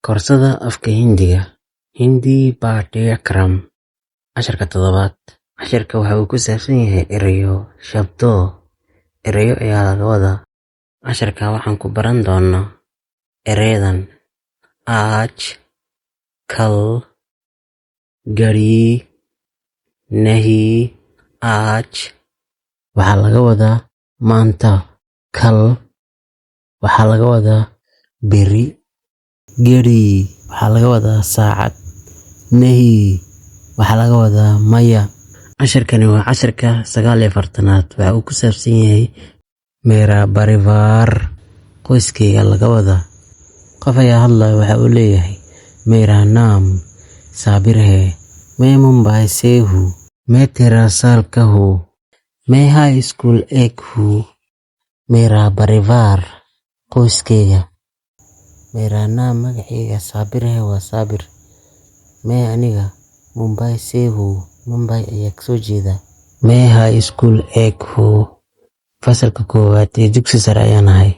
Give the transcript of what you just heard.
Koorsada afka Hindiga Hindi Paఠ్యక్రమం casharka toddobaad. Casharka waxa uu ku saabsan yahay erayo shabdo. Erayo ayaa laga wadaa. Casharka waxaan ku baran doonaa erayadan aaj, kal, gari, nahi. Aaj waxaa laga wadaa maanta. Kal waxaa laga wadaa beri. Gari waxaa laga wadaa saacad. Nahi waxaa laga wadaa maya. Casharkani waa casharka 49aad. Waxa uu ku saabsan yahay meera parivaar, qoyskeyga laga wadaa. Qof ayaa hadlaya waxa uu leeyahay meera naam Saabir hai, मैं मुंबई से हूँ, मैं 13 साल का हूँ, मैं high school एक हूँ. मेरा परिवार qoyskeyga. मेरा नाम magacayga Saabir hai waa Saabir. मैं aniga Mumbai से हूँ, Mumbai ayaa kasoo jeeda. मैं हाई स्कूल एक हूँ, fasalka koowaad ee dugsi sare ayaan ahay.